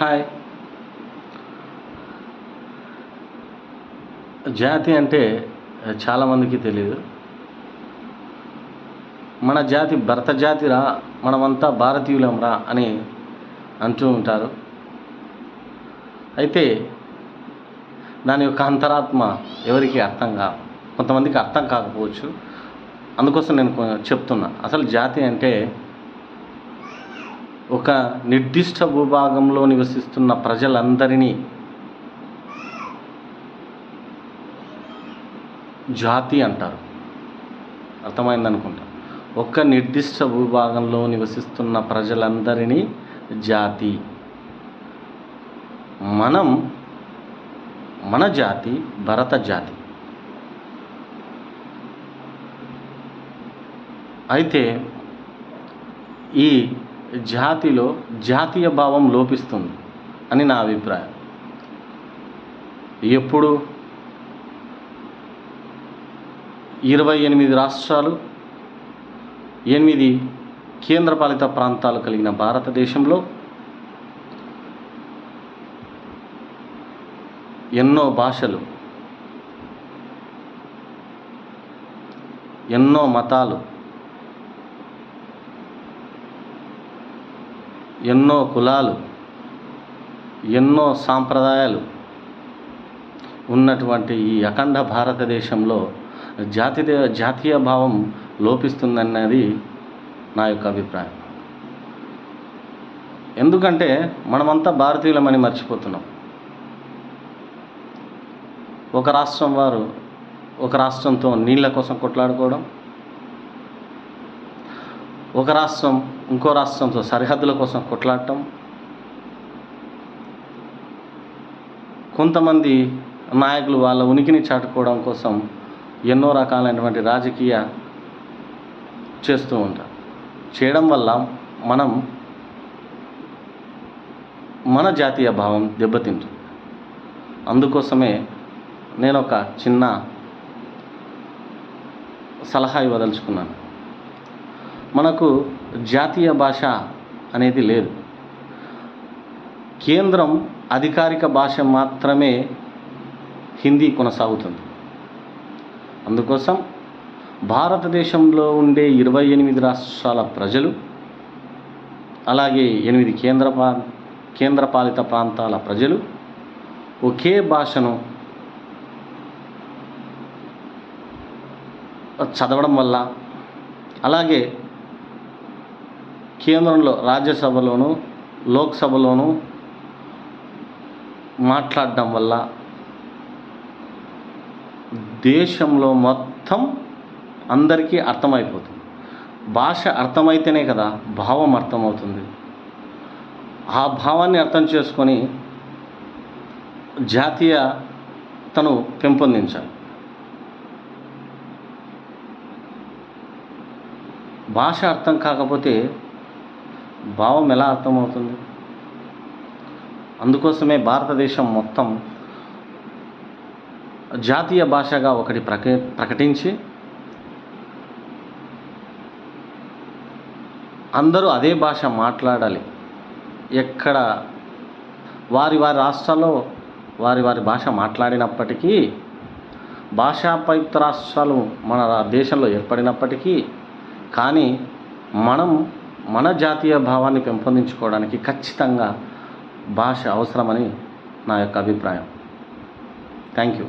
Hi. జాతి అంటే చాలామందికి తెలీదు. మన జాతి భరత జాతిరా, మనమంతా భారతీయులంరా అని అంటూ ఉంటారు. అయితే దాని యొక్క అంతరాత్మ ఎవరికి కొంతమందికి అర్థం కాకపోవచ్చు. అందుకోసం నేను చెప్తున్నా. అసలు జాతి అంటే ఒక నిర్దిష్ట భూభాగంలో నివసిస్తున్న ప్రజలందరినీ జాతి అంటారు. అర్థమైందనుకుంటా. ఒక నిర్దిష్ట భూభాగంలో నివసిస్తున్న ప్రజలందరినీ జాతి. మన జాతి భరత జాతి. అయితే ఈ జాతిలో జాతీయ భావం లోపిస్తుంది అని నా అభిప్రాయం. ఎప్పుడు 28 రాష్ట్రాలు, 8 కేంద్రపాలిత ప్రాంతాలు కలిగిన భారతదేశంలో ఎన్నో భాషలు, ఎన్నో మతాలు, ఎన్నో కులాలు, ఎన్నో సాంప్రదాయాలు ఉన్నటువంటి ఈ అఖండ భారతదేశంలో జాతీయ భావం లోపిస్తుందన్నది నా యొక్క అభిప్రాయం. ఎందుకంటే మనమంతా భారతీయులమని మర్చిపోతున్నాం. ఒక రాష్ట్రం వారు ఒక రాష్ట్రంతో నీళ్ళ కోసం కొట్లాడుకోవడం, ఒక రాష్ట్రం ఇంకో రాష్ట్రంతో సరిహద్దుల కోసం కొట్లాడటం, కొంతమంది నాయకులు వాళ్ళ ఉనికిని చాటుకోవడం కోసం ఎన్నో రకాలైనటువంటి రాజకీయ చేస్తూ ఉంటారు. చేయడం వల్ల మన జాతీయ భావం దెబ్బతింటుంది. అందుకోసమే నేను ఒక చిన్న సలహా ఇవ్వదలుచుకున్నాను. మనకు జాతీయ భాష అనేది లేదు. కేంద్రం అధికారిక భాష మాత్రమే హిందీ కొనసాగుతుంది. అందుకోసం భారతదేశంలో ఉండే 28 రాష్ట్రాల ప్రజలు, అలాగే 8 కేంద్రపాలిత ప్రాంతాల ప్రజలు ఒకే భాషను చదవడం వల్ల, అలాగే కేంద్రంలో రాజ్యసభలోను లోక్సభలోను మాట్లాడడం వల్ల దేశంలో మొత్తం అందరికీ అర్థమైపోతుంది. భాష అర్థమైతేనే కదా భావం అర్థమవుతుంది. ఆ భావాన్ని అర్థం చేసుకొని జాతీయతను పెంపొందించాలి. భాష అర్థం కాకపోతే భావం ఎలా అర్థమవుతుంది? అందుకోసమే భారతదేశం మొత్తం జాతీయ భాషగా ఒకటి ప్రకటించి అందరూ అదే భాష మాట్లాడాలి. ఎక్కడ వారి రాష్ట్రాల్లో వారి భాష మాట్లాడినప్పటికీ, భాషాపయుక్త రాష్ట్రాలు మన దేశంలో ఏర్పడినప్పటికీ, కానీ మన జాతీయ భావాన్ని పెంపొందించుకోవడానికి ఖచ్చితంగా భాష అవసరమని నా యొక్క అభిప్రాయం. Thank you.